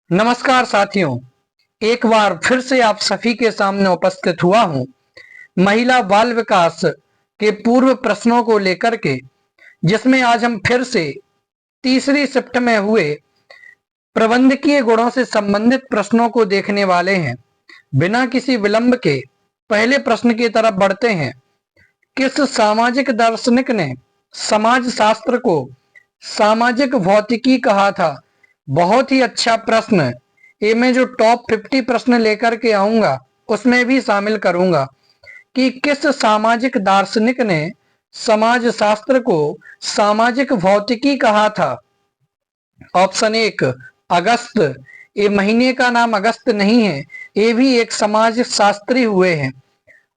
नमस्कार साथियों, एक बार फिर से आप सभी के सामने उपस्थित हुआ हूं महिला बाल विकास के पूर्व प्रश्नों को लेकर के, जिसमें आज हम फिर से तीसरी शिफ्ट में हुए प्रबंधकीय गुणों से संबंधित प्रश्नों को देखने वाले हैं। बिना किसी विलंब के पहले प्रश्न की तरफ बढ़ते हैं। किस सामाजिक दार्शनिक ने समाज शास्त्र को सामाजिक भौतिकी कहा था? बहुत ही अच्छा प्रश्न। ये मैं जो टॉप 50 प्रश्न लेकर के आऊंगा उसमें भी शामिल करूंगा कि किस सामाजिक दार्शनिक ने समाज शास्त्र को सामाजिक भौतिकी कहा था। ऑप्शन 1 अगस्त। ये महीने का नाम अगस्त नहीं है, ये भी एक समाज शास्त्री हुए हैं।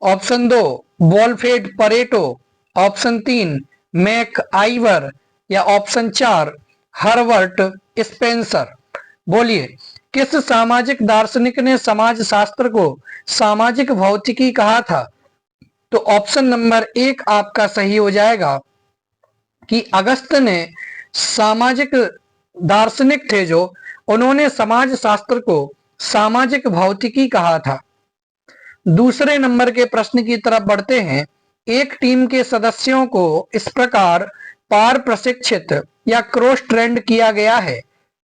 Option 2 Vilfredo Pareto. Option 3 MacIver या ऑप्शन 4 हर्बर्ट स्पेंसर। बोलिए, किस सामाजिक दार्शनिक ने समाज शास्त्र को सामाजिक भौतिकी कहा था? तो ऑप्शन नंबर 1 आपका सही हो जाएगा कि अगस्त ने सामाजिक दार्शनिक थे जो उन्होंने समाज शास्त्र को सामाजिक भौतिकी कहा था। दूसरे नंबर के प्रश्न की तरफ बढ़ते हैं। एक टीम के सदस्यों को इस प्रकार पार प्रशिक्षित या क्रॉस ट्रेंड किया गया है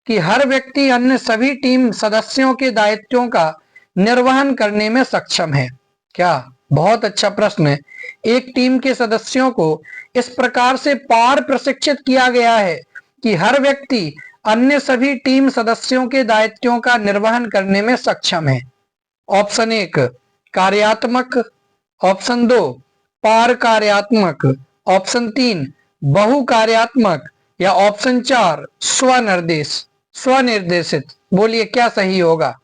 कि हर व्यक्ति अन्य सभी टीम सदस्यों के दायित्वों का निर्वहन करने में सक्षम है। क्या बहुत अच्छा प्रश्न है। एक टीम के सदस्यों को इस प्रकार से पार प्रशिक्षित किया गया है कि हर व्यक्ति अन्य सभी टीम सदस्यों के दायित्वों का निर्वहन करने में सक्षम है। ऑप्शन 1 कार्यात्मक, ऑप्शन 2 पार कार्यात्मक, ऑप्शन 3 बहु कार्यात्मक या ऑप्शन 4 स्वनिर्देशित। बोलिए क्या सही होगा?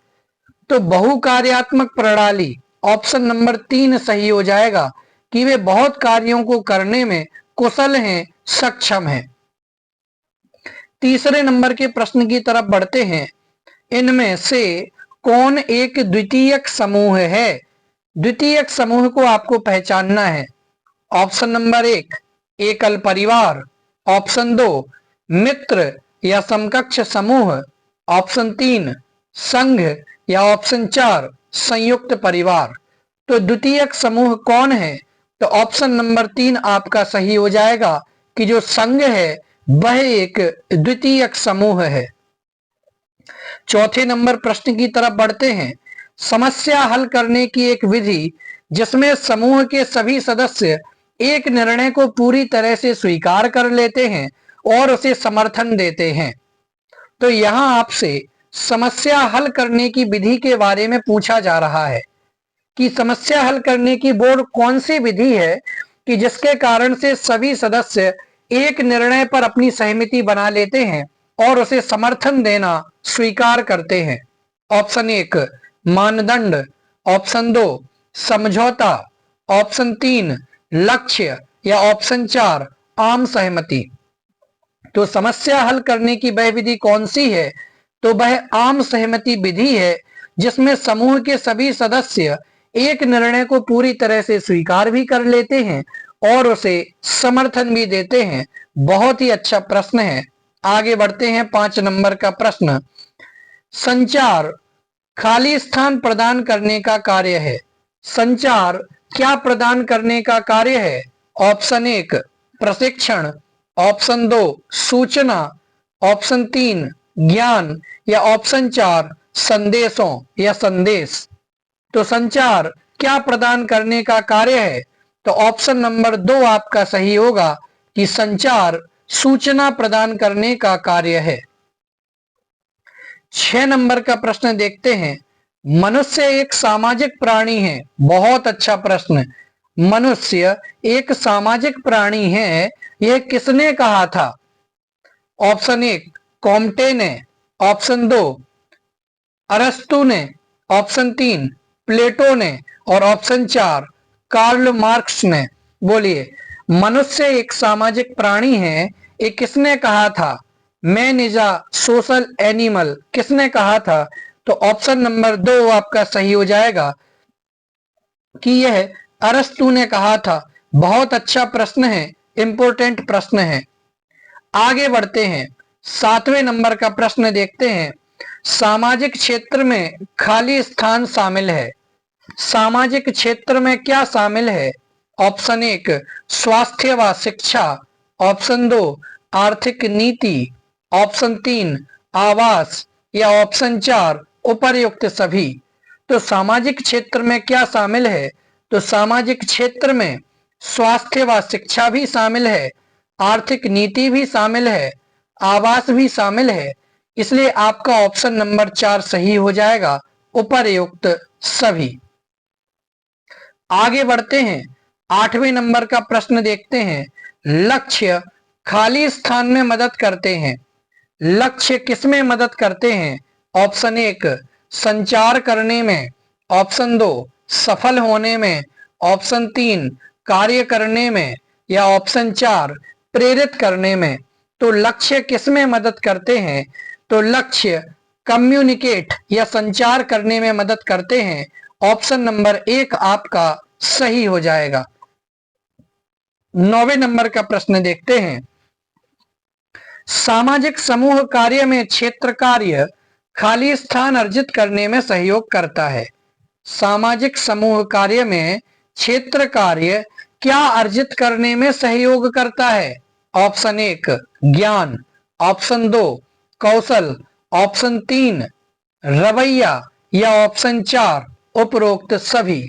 तो बहुकार्यात्मक प्रणाली ऑप्शन नंबर 3 सही हो जाएगा कि वे बहुत कार्यों को करने में कुशल हैं, सक्षम हैं। तीसरे नंबर के प्रश्न की तरफ बढ़ते हैं। इनमें से कौन एक द्वितीयक समूह है? द्वितीयक समूह को आपको पहचानना है। ऑप्शन नंबर 1 एकल परिवार, ऑप्शन 2 मित्र या समकक्ष समूह, ऑप्शन 3 संघ या ऑप्शन 4 संयुक्त परिवार। तो द्वितीयक समूह कौन है? तो ऑप्शन नंबर 3 आपका सही हो जाएगा कि जो संघ है वह एक द्वितीयक समूह है। चौथे नंबर प्रश्न की तरफ बढ़ते हैं। समस्या हल करने की एक विधि जिसमें समूह के सभी सदस्य एक निर्णय को पूरी तरह से स्वीकार कर लेते हैं और उसे समर्थन देते हैं। तो यहां आपसे समस्या हल करने की विधि के बारे में पूछा जा रहा है कि समस्या हल करने की वो कौन सी विधि है कि जिसके कारण से सभी सदस्य एक निर्णय पर अपनी सहमति बना लेते हैं और उसे समर्थन देना स्वीकार करते हैं। ऑप्शन 1 मानदंड, ऑप्शन 2 समझौता, ऑप्शन 3 लक्ष्य या ऑप्शन 4 आम सहमति। तो समस्या हल करने की वह विधि कौन सी है? तो वह आम सहमति विधि है जिसमें समूह के सभी सदस्य एक निर्णय को पूरी तरह से स्वीकार भी कर लेते हैं और उसे समर्थन भी देते हैं। बहुत ही अच्छा प्रश्न है। आगे बढ़ते हैं। 5 नंबर का प्रश्न। संचार खाली स्थान प्रदान करने का कार्य है। संचार क्या प्रदान करने का कार्य है? ऑप्शन 1 प्रशिक्षण, ऑप्शन 2 सूचना, ऑप्शन 3 ज्ञान या ऑप्शन 4 संदेशों या संदेश। तो संचार क्या प्रदान करने का कार्य है? तो ऑप्शन नंबर 2 आपका सही होगा कि संचार सूचना प्रदान करने का कार्य है। 6 नंबर का प्रश्न देखते हैं। मनुष्य एक सामाजिक प्राणी है। बहुत अच्छा प्रश्न। मनुष्य एक सामाजिक प्राणी है, यह किसने कहा था? ऑप्शन 1 कॉम्टे ने, ऑप्शन 2 अरस्तु ने, ऑप्शन 3 प्लेटो ने और ऑप्शन 4 कार्ल मार्क्स ने। बोलिए, मनुष्य एक सामाजिक प्राणी है, ये किसने कहा था? Man is a social animal किसने कहा था? तो ऑप्शन नंबर 2 आपका सही हो जाएगा कि यह अरस्तु ने कहा था। बहुत अच्छा प्रश्न है, इंपॉर्टेंट प्रश्न है। आगे बढ़ते हैं। 7वें नंबर का प्रश्न देखते हैं। सामाजिक क्षेत्र में खाली स्थान शामिल है। सामाजिक क्षेत्र में क्या शामिल है? ऑप्शन 1 स्वास्थ्य व शिक्षा, ऑप्शन 2 आर्थिक नीति, ऑप्शन 3 आवास या ऑप्शन 4 उपर्युक्त सभी। तो सामाजिक क्षेत्र में क्या शामिल है? तो सामाजिक क्षेत्र में स्वास्थ्य व शिक्षा भी शामिल है, आर्थिक नीति भी शामिल है, आवास भी शामिल है। इसलिए आपका ऑप्शन नंबर 4 सही हो जाएगा, उपर्युक्त सभी। आगे बढ़ते हैं, 8वें नंबर का प्रश्न देखते हैं। लक्ष्य खाली स्थान में मदद करते हैं। लक्ष्य किसमें मदद करते हैं? ऑप्शन 1 संचार करने में, ऑप्शन 2 सफल होने में, ऑप्शन 3 कार्य करने में या ऑप्शन 4 प्रेरित करने में। तो लक्ष्य किसमें मदद करते हैं? तो लक्ष्य कम्युनिकेट या संचार करने में मदद करते हैं। ऑप्शन नंबर 1 आपका सही हो जाएगा। 9वें नंबर का प्रश्न देखते हैं। सामाजिक समूह कार्य में क्षेत्र कार्य खाली स्थान अर्जित करने में सहयोग करता है। सामाजिक समूह कार्य में क्षेत्र कार्य क्या अर्जित करने में सहयोग करता है? ऑप्शन 1 ज्ञान, ऑप्शन 2 कौशल, ऑप्शन 3 रवैया या ऑप्शन 4 उपरोक्त सभी।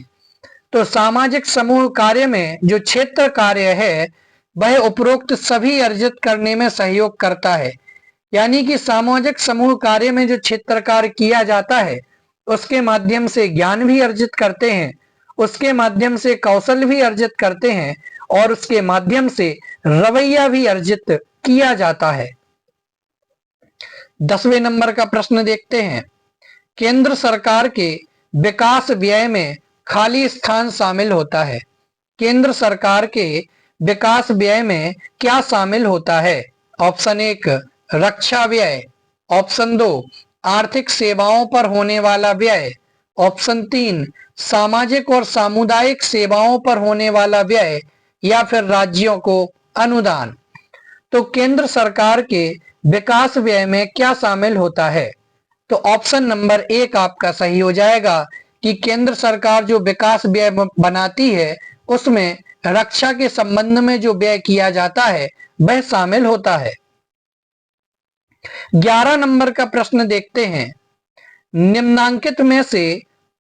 तो सामाजिक समूह कार्य में जो क्षेत्र कार्य है वह उपरोक्त सभी अर्जित करने में सहयोग करता है। यानी कि सामाजिक समूह कार्य में जो क्षेत्र कार्य किया जाता है उसके माध्यम से ज्ञान भी अर्जित करते हैं, उसके माध्यम से कौशल भी अर्जित करते हैं और उसके माध्यम से रवैया भी अर्जित किया जाता है। 10वें नंबर का प्रश्न देखते हैं। केंद्र सरकार के विकास व्यय में खाली स्थान शामिल होता है। केंद्र सरकार के विकास व्यय में क्या शामिल होता है? ऑप्शन 1 रक्षा व्यय, ऑप्शन 2 आर्थिक सेवाओं पर होने वाला व्यय, ऑप्शन 3 सामाजिक और सामुदायिक सेवाओं पर होने वाला व्यय या फिर राज्यों को अनुदान। तो केंद्र सरकार के विकास व्यय में क्या शामिल होता है? तो ऑप्शन नंबर 1 आपका सही हो जाएगा कि केंद्र सरकार जो विकास व्यय बनाती है उसमें रक्षा के संबंध में जो व्यय किया जाता है वह शामिल होता है। 11 नंबर का प्रश्न देखते हैं। निम्नांकित में से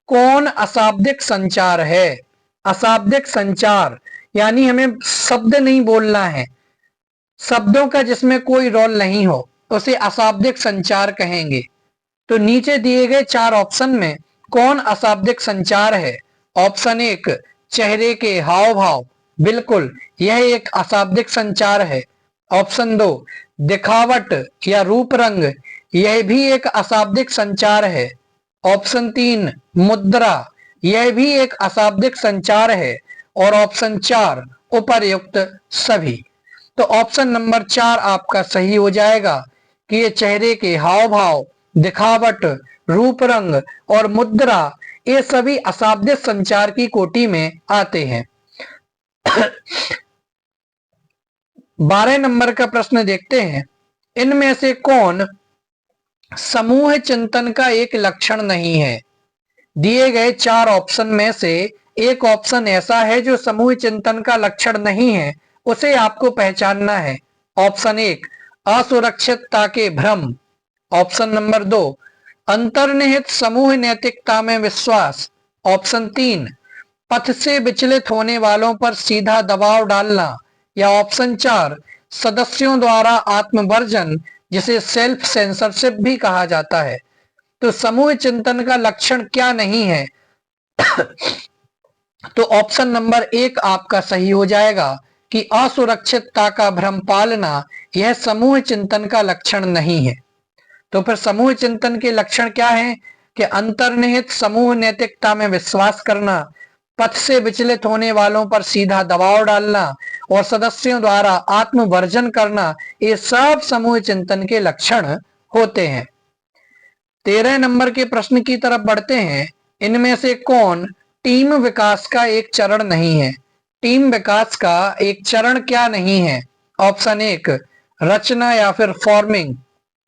कौन अशाब्दिक संचार है? अशाब्दिक संचार यानी हमें शब्द नहीं बोलना है, शब्दों का जिसमें कोई रोल नहीं हो उसे अशाब्दिक संचार कहेंगे। तो नीचे दिए गए 4 ऑप्शन में कौन अशाब्दिक संचार है? ऑप्शन 1 चेहरे के हाव भाव, बिल्कुल यह एक अशाब्दिक संचार है। ऑप्शन 2 दिखावट या रूप रंग, यह भी एक अशाब्दिक संचार है। ऑप्शन 3 मुद्रा, यह भी एक अशाब्दिक संचार है। और ऑप्शन 4 उपर्युक्त सभी। तो ऑप्शन नंबर 4 आपका सही हो जाएगा कि ये चेहरे के हाव भाव, दिखावट, रूप रंग और मुद्रा ये सभी अशाब्दिक संचार की कोटि में आते हैं। 12 नंबर का प्रश्न देखते हैं। इनमें से कौन समूह चिंतन का एक लक्षण नहीं है? दिए गए 4 ऑप्शन में से एक ऑप्शन ऐसा है जो समूह चिंतन का लक्षण नहीं है, उसे आपको पहचानना है। ऑप्शन 1 असुरक्षितता के भ्रम, ऑप्शन नंबर 2 अंतर्निहित समूह नैतिकता में विश्वास, ऑप्शन 3 पथ से विचलित होने वालों पर सीधा दबाव डालना या ऑप्शन 4 सदस्यों द्वारा आत्मवर्जन जिसे सेल्फ सेंसरशिप भी कहा जाता है। तो समूह चिंतन का लक्षण क्या नहीं है? तो ऑप्शन नंबर 1 आपका सही हो जाएगा कि असुरक्षितता का भ्रम पालना यह समूह चिंतन का लक्षण नहीं है। तो फिर समूह चिंतन के लक्षण क्या हैं? कि अंतर्निहित समूह नैतिकता में विश्वास करना, पथ से विचलित होने वालों पर सीधा दबाव डालना और सदस्यों द्वारा आत्मवर्जन करना, ये सब समूह चिंतन के लक्षण होते हैं। 13 नंबर के प्रश्न की तरफ बढ़ते हैं। इनमें से कौन टीम विकास का एक चरण नहीं है? टीम विकास का एक चरण क्या नहीं है? ऑप्शन 1 रचना या फिर फॉर्मिंग,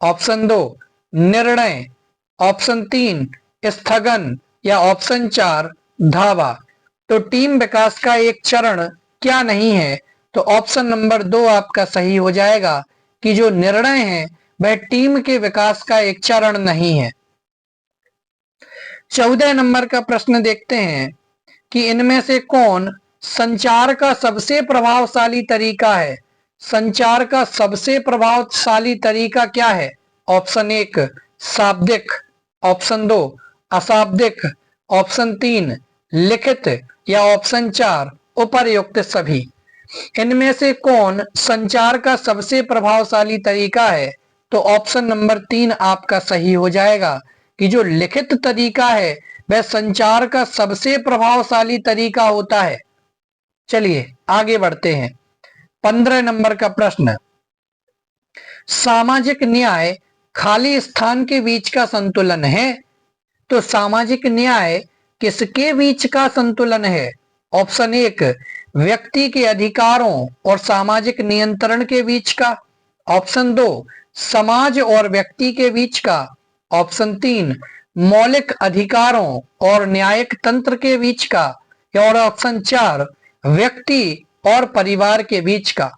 ऑप्शन 2 निर्णय, ऑप्शन 3 स्थगन या ऑप्शन 4 धावा। तो टीम विकास का एक चरण क्या नहीं है? तो ऑप्शन नंबर 2 आपका सही हो जाएगा कि जो निर्णय है वह टीम के विकास का एक चरण नहीं है। 14 नंबर का प्रश्न देखते हैं कि इनमें से कौन संचार का सबसे प्रभावशाली तरीका है? संचार का सबसे प्रभावशाली तरीका क्या है? ऑप्शन 1 शाब्दिक, ऑप्शन 2 अशाब्दिक, ऑप्शन 3 लिखित या ऑप्शन 4 उपर्युक्त सभी। इनमें से कौन संचार का सबसे प्रभावशाली तरीका है? तो ऑप्शन नंबर 3 आपका सही हो जाएगा कि जो लिखित तरीका है वह संचार का सबसे प्रभावशाली तरीका होता है। चलिए आगे बढ़ते हैं। 15 नंबर का प्रश्न, सामाजिक न्याय खाली स्थान के बीच का संतुलन है? तो सामाजिक न्याय किसके बीच का संतुलन है? ऑप्शन 1 व्यक्ति के अधिकारों और सामाजिक नियंत्रण के बीच का, ऑप्शन 2 समाज और व्यक्ति के बीच का, ऑप्शन 3 मौलिक अधिकारों और न्यायिक तंत्र के बीच का, और ऑप्शन 4 व्यक्ति और परिवार के बीच का।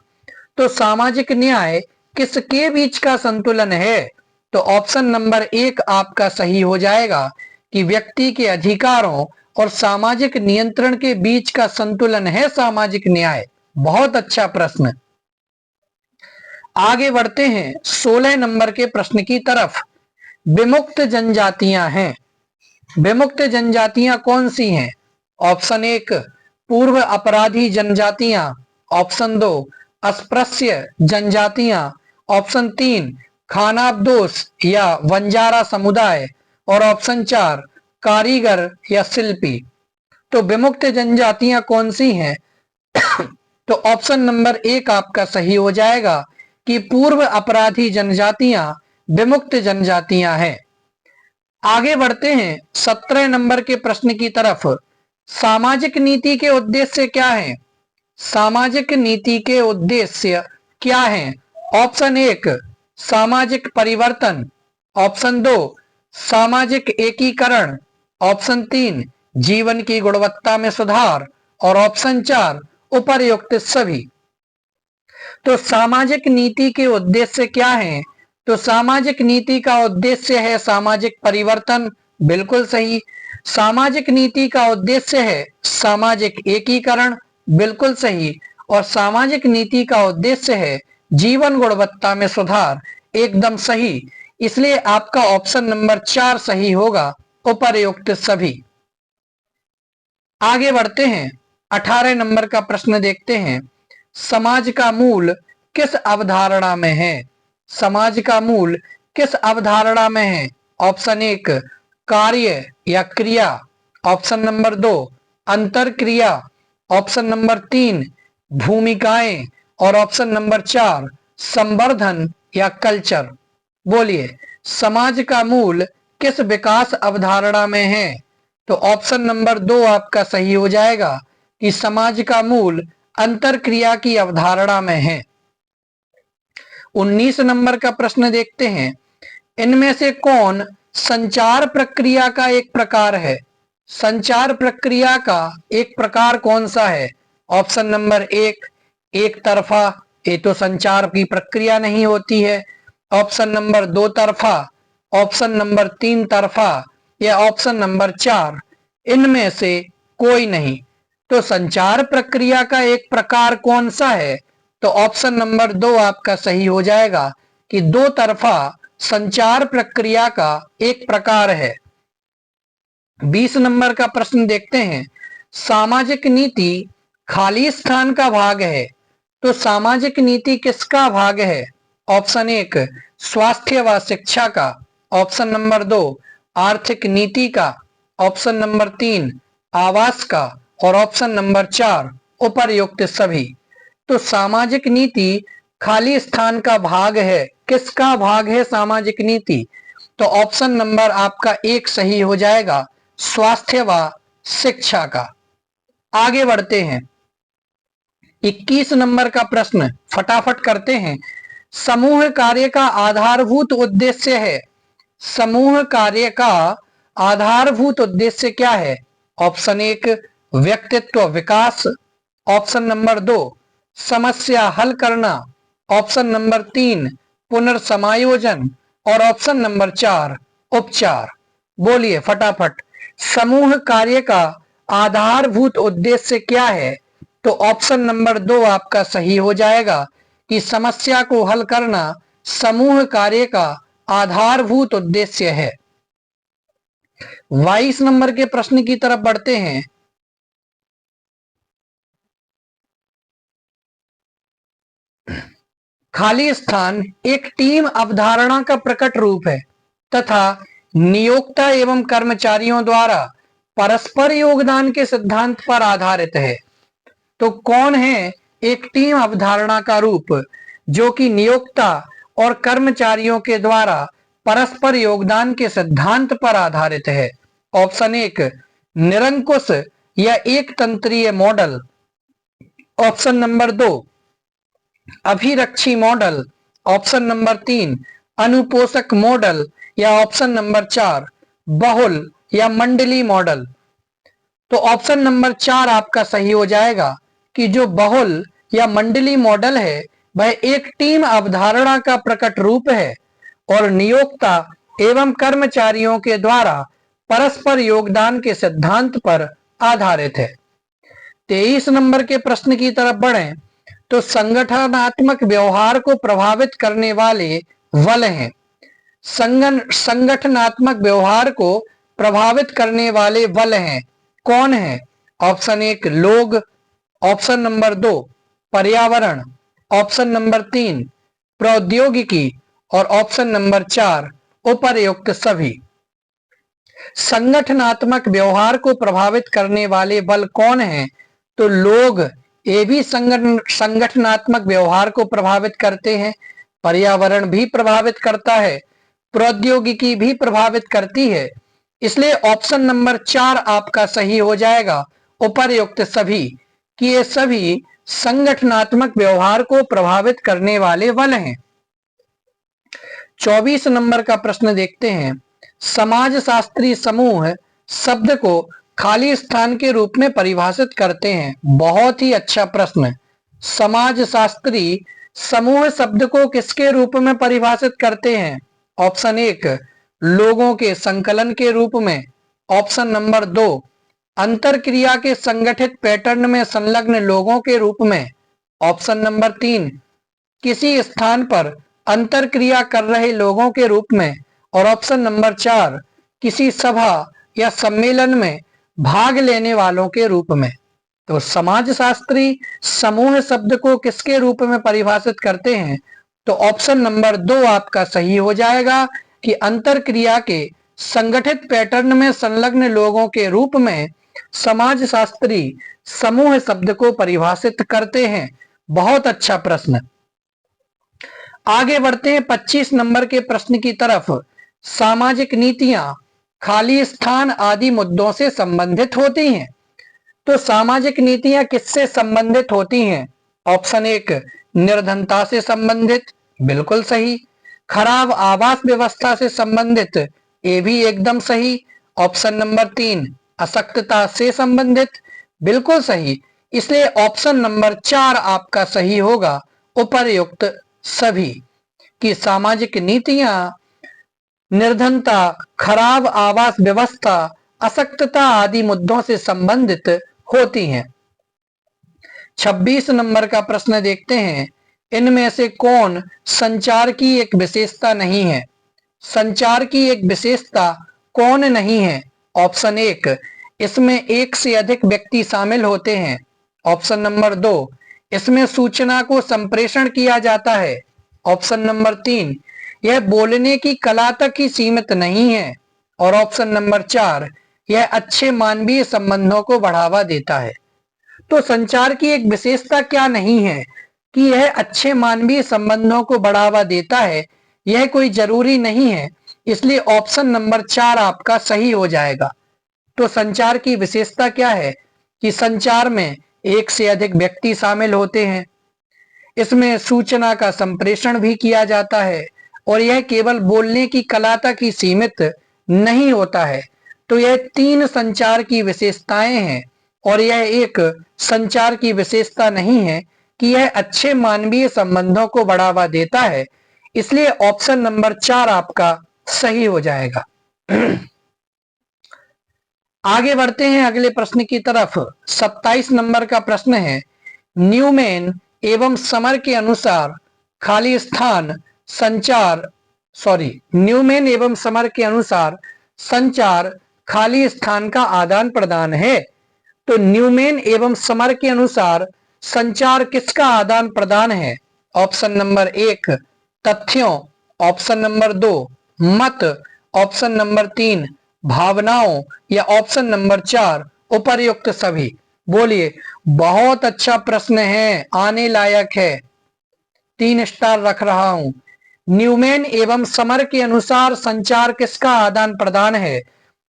तो सामाजिक न्याय किसके बीच का संतुलन है? तो ऑप्शन नंबर 1 आपका सही हो जाएगा कि व्यक्ति के अधिकारों और सामाजिक नियंत्रण के बीच का संतुलन है सामाजिक न्याय। बहुत अच्छा प्रश्न। आगे बढ़ते हैं 16 नंबर के प्रश्न की तरफ। विमुक्त जनजातियां हैं। विमुक्त जनजातियां कौन सी हैं? ऑप्शन 1 पूर्व अपराधी जनजातियां, ऑप्शन 2 अस्पृश्य जनजातियां, ऑप्शन 3 खानाबदोश या वंजारा समुदाय, और ऑप्शन 4 कारीगर या शिल्पी। तो विमुक्त जनजातियां कौन सी हैं? तो ऑप्शन नंबर 1 आपका सही हो जाएगा कि पूर्व अपराधी जनजातियां विमुक्त जनजातियां हैं। आगे बढ़ते हैं 17 नंबर के प्रश्न की तरफ। सामाजिक नीति के उद्देश्य क्या हैं? सामाजिक नीति के उद्देश्य क्या हैं? ऑप्शन 1 सामाजिक परिवर्तन, ऑप्शन 2 सामाजिक एकीकरण, ऑप्शन 3 जीवन की गुणवत्ता में सुधार, और ऑप्शन 4 उपर्युक्त सभी। तो सामाजिक नीति के उद्देश्य क्या हैं? तो सामाजिक नीति का उद्देश्य है सामाजिक परिवर्तन, बिल्कुल सही। सामाजिक नीति का उद्देश्य है सामाजिक एकीकरण, बिल्कुल सही। और सामाजिक नीति का उद्देश्य है जीवन गुणवत्ता में सुधार, एकदम सही। इसलिए आपका ऑप्शन नंबर 4 सही होगा, उपर्युक्त सभी। आगे बढ़ते हैं 18 नंबर का प्रश्न देखते हैं। समाज का मूल किस अवधारणा में है? समाज का मूल किस अवधारणा में है? ऑप्शन 1 कार्य या क्रिया, ऑप्शन नंबर 2 अंतर क्रिया, ऑप्शन नंबर 3 भूमिकाएं, और ऑप्शन नंबर 4 संवर्धन या कल्चर। बोलिए समाज का मूल किस विकास अवधारणा में है? तो ऑप्शन नंबर 2 आपका सही हो जाएगा कि समाज का मूल अंतर क्रिया की अवधारणा में है। 19 नंबर का प्रश्न देखते हैं। इनमें से कौन संचार प्रक्रिया का एक प्रकार है? संचार प्रक्रिया का एक प्रकार कौन सा है? ऑप्शन नंबर 1 एक तरफा, ये तो संचार की प्रक्रिया नहीं होती है। ऑप्शन नंबर 2 तरफा, ऑप्शन नंबर 3 तरफा, या ऑप्शन नंबर 4 इनमें से कोई नहीं। तो संचार प्रक्रिया का एक प्रकार कौन सा है? तो ऑप्शन नंबर 2 आपका सही हो जाएगा कि 2 तरफा संचार प्रक्रिया का एक प्रकार है। 20 नंबर का प्रश्न देखते हैं। सामाजिक नीति खाली स्थान का भाग है, तो सामाजिक नीति किसका भाग है? ऑप्शन 1 स्वास्थ्य व शिक्षा का, ऑप्शन नंबर 2 आर्थिक नीति का, ऑप्शन नंबर 3 आवास का, और ऑप्शन नंबर 4 उपर्युक्त सभी। तो सामाजिक नीति खाली स्थान का भाग है। किसका भाग है सामाजिक नीति? तो ऑप्शन नंबर आपका 1 सही हो जाएगा, स्वास्थ्य व शिक्षा का। आगे बढ़ते हैं 21 नंबर का प्रश्न फटाफट करते हैं। समूह कार्य का आधारभूत उद्देश्य है। समूह कार्य का आधारभूत उद्देश्य क्या है? ऑप्शन 1 व्यक्तित्व विकास, ऑप्शन नंबर 2 समस्या हल करना, ऑप्शन नंबर 3 पुनर्समायोजन और ऑप्शन नंबर 4 उपचार। बोलिए फटाफट, समूह कार्य का आधारभूत उद्देश्य क्या है? तो ऑप्शन नंबर 2 आपका सही हो जाएगा कि समस्या को हल करना समूह कार्य का आधारभूत उद्देश्य है। 22 नंबर के प्रश्न की तरफ बढ़ते हैं। खाली स्थान एक टीम अवधारणा का प्रकट रूप है तथा नियोक्ता एवं कर्मचारियों द्वारा परस्पर योगदान के सिद्धांत पर आधारित है। तो कौन है एक टीम अवधारणा का रूप जो कि नियोक्ता और कर्मचारियों के द्वारा परस्पर योगदान के सिद्धांत पर आधारित है? ऑप्शन 1 निरंकुश या एक तंत्रीय मॉडल, ऑप्शन नंबर 2 अभिरक्षी मॉडल, ऑप्शन नंबर 3 अनुपोषक मॉडल या ऑप्शन नंबर 4 बहुल या मंडली मॉडल। तो ऑप्शन नंबर 4 आपका सही हो जाएगा कि जो बहुल या मंडली मॉडल है वह एक टीम अवधारणा का प्रकट रूप है और नियोक्ता एवं कर्मचारियों के द्वारा परस्पर योगदान के सिद्धांत पर आधारित है। 23 नंबर के प्रश्न की तरफ बढ़ें तो संगठनात्मक व्यवहार को प्रभावित करने वाले बल हैं। संगठनात्मक व्यवहार को प्रभावित करने वाले बल हैं, कौन है? ऑप्शन 1 लोग, ऑप्शन नंबर 2 पर्यावरण, ऑप्शन नंबर 3 प्रौद्योगिकी और ऑप्शन नंबर 4 उपर्युक्त सभी। संगठनात्मक व्यवहार को प्रभावित करने वाले बल कौन हैं? तो लोग ये भी संगठनात्मक व्यवहार को प्रभावित करते हैं, पर्यावरण भी प्रभावित करता है, प्रौद्योगिकी भी प्रभावित करती है। इसलिए ऑप्शन नंबर 4 आपका सही हो जाएगा, उपर्युक्त सभी, कि ये सभी संगठनात्मक व्यवहार को प्रभावित करने वाले बल हैं। 24 नंबर का प्रश्न देखते हैं। समाजशास्त्री समूह शब्द को खाली स्थान के रूप में परिभाषित करते हैं। बहुत ही अच्छा प्रश्न। समाजशास्त्री समूह शब्द को किसके रूप में परिभाषित करते हैं? ऑप्शन 1 लोगों के संकलन के रूप में, ऑप्शन नंबर 2 अंतरक्रिया के संगठित पैटर्न में संलग्न लोगों के रूप में, ऑप्शन नंबर 3 किसी स्थान पर अंतरक्रिया कर रहे लोगों के रूप में और ऑप्शन नंबर 4 किसी सभा या सम्मेलन में भाग लेने वालों के रूप में। तो समाजशास्त्री समूह शब्द को किसके रूप में परिभाषित करते हैं? तो ऑप्शन नंबर 2 आपका सही हो जाएगा कि अंतरक्रिया के संगठित पैटर्न में संलग्न लोगों के रूप में समाजशास्त्री समूह शब्द को परिभाषित करते हैं। बहुत अच्छा प्रश्न। आगे बढ़ते हैं 25 नंबर के प्रश्न की तरफ। सामाजिक नीतियां खाली स्थान आदि मुद्दों से संबंधित होती हैं। तो सामाजिक नीतियां किससे संबंधित होती हैं? ऑप्शन 1 निर्धनता से संबंधित, बिल्कुल सही। खराब आवास व्यवस्था से संबंधित, ये भी एकदम सही। ऑप्शन नंबर 3 अशक्तता से संबंधित, बिल्कुल सही। इसलिए ऑप्शन नंबर 4 आपका सही होगा, उपर्युक्त सभी, कि सामाजिक नीतियां निर्धनता, खराब आवास व्यवस्था, अशक्तता आदि मुद्दों से संबंधित होती हैं। 26 नंबर का प्रश्न देखते हैं। इनमें से कौन संचार की एक विशेषता नहीं है? संचार की एक विशेषता कौन नहीं है? ऑप्शन 1 इसमें एक से अधिक व्यक्ति शामिल होते हैं, ऑप्शन नंबर 2 इसमें सूचना को संप्रेषण किया जाता है, ऑप्शन नंबर 3 यह बोलने की कला तक ही सीमित नहीं है और ऑप्शन नंबर 4 यह अच्छे मानवीय संबंधों को बढ़ावा देता है। तो संचार की एक विशेषता क्या नहीं है कि यह अच्छे मानवीय संबंधों को बढ़ावा देता है, यह कोई जरूरी नहीं है। इसलिए ऑप्शन नंबर 4 आपका सही हो जाएगा। तो संचार की विशेषता क्या है कि संचार में एक से अधिक व्यक्ति शामिल होते हैं, इसमें सूचना का संप्रेषण भी किया जाता है, और यह केवल बोलने की कला तक ही सीमित नहीं होता है। तो यह 3 संचार की विशेषताएं हैं और यह एक संचार की विशेषता नहीं है कि यह अच्छे मानवीय संबंधों को बढ़ावा देता है। इसलिए ऑप्शन नंबर 4 आपका सही हो जाएगा। आगे बढ़ते हैं अगले प्रश्न की तरफ। 27 नंबर का प्रश्न है, न्यूमैन एवं समर के अनुसार खाली स्थान संचार न्यूमैन एवं समर के अनुसार संचार खाली स्थान का आदान प्रदान है। तो न्यूमैन एवं समर के अनुसार संचार किसका आदान प्रदान है? ऑप्शन नंबर 1 तथ्यों, ऑप्शन नंबर 2 मत, ऑप्शन नंबर 3 भावनाओं या ऑप्शन नंबर 4 उपर्युक्त सभी। बोलिए। बहुत अच्छा प्रश्न है, आने लायक है, 3 स्टार रख रहा हूं। न्यूमैन एवं समर के अनुसार संचार किसका आदान प्रदान है?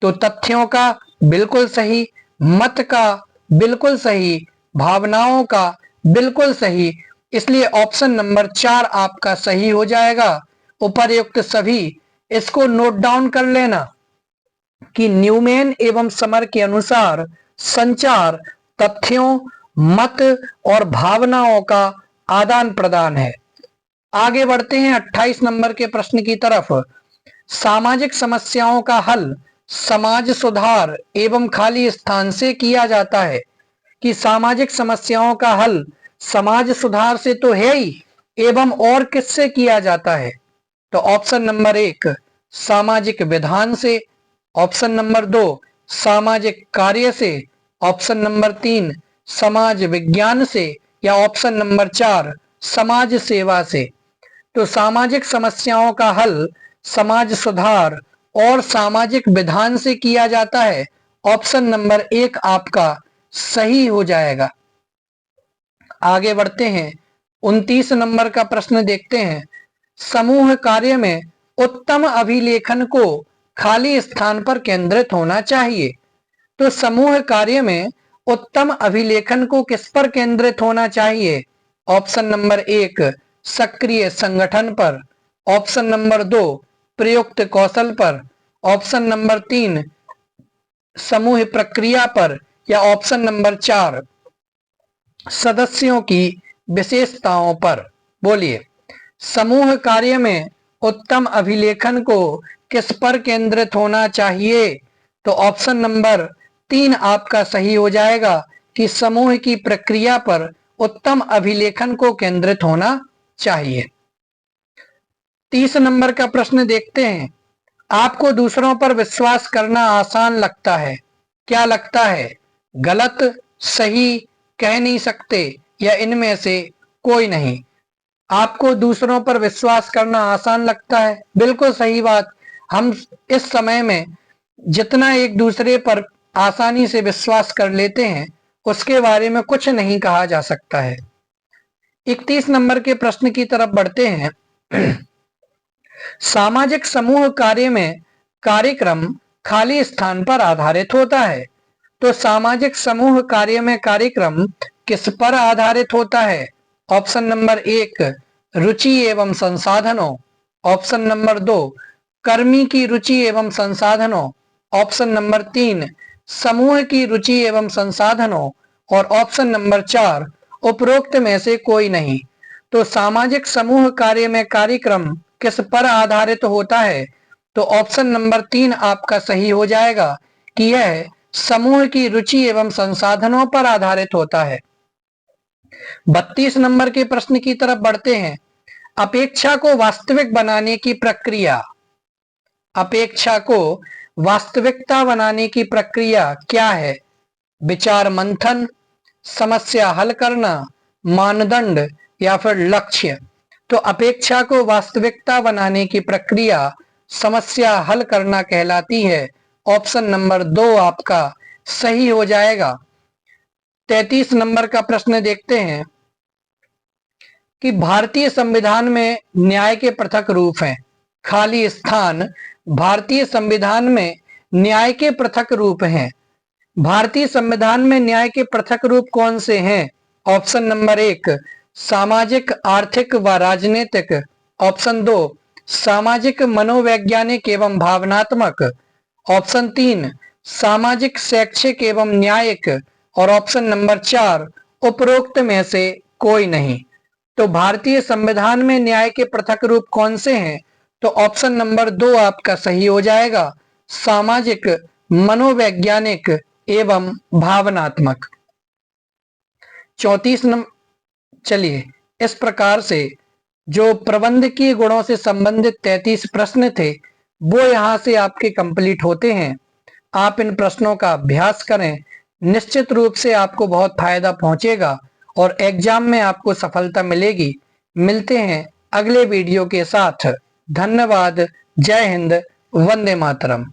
तो तथ्यों का बिल्कुल सही, मत का बिल्कुल सही, भावनाओं का बिल्कुल सही। इसलिए ऑप्शन नंबर 4 आपका सही हो जाएगा, उपर्युक्त सभी। इसको नोट डाउन कर लेना कि न्यूमैन एवं समर के अनुसार संचार तथ्यों, मत और भावनाओं का आदान प्रदान है। आगे बढ़ते हैं 28 नंबर के प्रश्न की तरफ। सामाजिक समस्याओं का हल समाज सुधार एवं खाली स्थान से किया जाता है। कि सामाजिक समस्याओं का हल समाज सुधार से तो है ही, एवं और किससे किया जाता है? तो ऑप्शन नंबर 1 सामाजिक विधान से, ऑप्शन नंबर 2 सामाजिक कार्य से, ऑप्शन नंबर 3 समाज विज्ञान से या ऑप्शन नंबर 4 समाज सेवा से। तो सामाजिक समस्याओं का हल समाज सुधार और सामाजिक विधान से किया जाता है। ऑप्शन नंबर 1 आपका सही हो जाएगा। आगे बढ़ते हैं 29 नंबर का प्रश्न देखते हैं। समूह कार्य में उत्तम अभिलेखन को खाली स्थान पर केंद्रित होना चाहिए। तो समूह कार्य में उत्तम अभिलेखन को किस पर केंद्रित होना चाहिए? ऑप्शन नंबर 1 सक्रिय संगठन पर, ऑप्शन नंबर 2 प्रयुक्त कौशल पर, ऑप्शन नंबर 3 समूह प्रक्रिया पर या ऑप्शन नंबर 4 सदस्यों की विशेषताओं पर। बोलिए। समूह कार्य में उत्तम अभिलेखन को किस पर केंद्रित होना चाहिए? तो ऑप्शन नंबर 3 आपका सही हो जाएगा कि समूह की प्रक्रिया पर उत्तम अभिलेखन को केंद्रित होना चाहिए। 30 नंबर का प्रश्न देखते हैं। आपको दूसरों पर विश्वास करना आसान लगता है, क्या लगता है? गलत, सही, कह नहीं सकते या इनमें से कोई नहीं। आपको दूसरों पर विश्वास करना आसान लगता है, बिल्कुल सही बात। हम इस समय में जितना एक दूसरे पर आसानी से विश्वास कर लेते हैं उसके बारे में कुछ नहीं कहा जा सकता है। 31 नंबर के प्रश्न की तरफ बढ़ते हैं। सामाजिक समूह कार्य में कार्यक्रम खाली स्थान पर आधारित होता है। तो सामाजिक समूह कार्य में कार्यक्रम किस पर आधारित होता है? ऑप्शन नंबर 1 रुचि एवं संसाधनों, ऑप्शन नंबर 2 कर्मी की रुचि एवं संसाधनों, ऑप्शन नंबर 3 समूह की रुचि एवं संसाधनों और ऑप्शन नंबर 4 उपरोक्त में से कोई नहीं। तो सामाजिक समूह कार्य में कार्यक्रम किस पर आधारित होता है? तो ऑप्शन नंबर 3 आपका सही हो जाएगा कि यह समूह की रुचि एवं संसाधनों पर आधारित होता है। 32 नंबर के प्रश्न की तरफ बढ़ते हैं। अपेक्षा को वास्तविक बनाने की प्रक्रिया, अपेक्षा को वास्तविकता बनाने की प्रक्रिया क्या है? विचार मंथन, समस्या हल करना, मानदंड या फिर लक्ष्य। तो अपेक्षा को वास्तविकता बनाने की प्रक्रिया समस्या हल करना कहलाती है। ऑप्शन नंबर 2 आपका सही हो जाएगा। 33 नंबर का प्रश्न देखते हैं कि भारतीय संविधान में न्याय के पृथक रूप हैं। खाली स्थान भारतीय संविधान में न्याय के पृथक रूप हैं। भारतीय संविधान में न्याय के पृथक रूप कौन से हैं? ऑप्शन नंबर 1 सामाजिक, आर्थिक व राजनीतिक, ऑप्शन 2 सामाजिक मनोवैज्ञानिक एवं भावनात्मक। ऑप्शन 3 सामाजिक शैक्षिक एवं न्यायिक। और ऑप्शन नंबर 4 उपरोक्त में से कोई नहीं। तो भारतीय संविधान में न्याय के पृथक रूप कौन से हैं? तो ऑप्शन नंबर 2 आपका सही हो जाएगा, सामाजिक, मनोवैज्ञानिक एवं भावनात्मक। 34 नंबर, चलिए इस प्रकार से जो प्रबंधकीय गुणों से संबंधित 33 प्रश्न थे वो यहाँ से आपके कंप्लीट होते हैं। आप इन प्रश्नों का अभ्यास करें, निश्चित रूप से आपको बहुत फायदा पहुंचेगा और एग्जाम में आपको सफलता मिलेगी। मिलते हैं अगले वीडियो के साथ। धन्यवाद। जय हिंद। वंदे मातरम।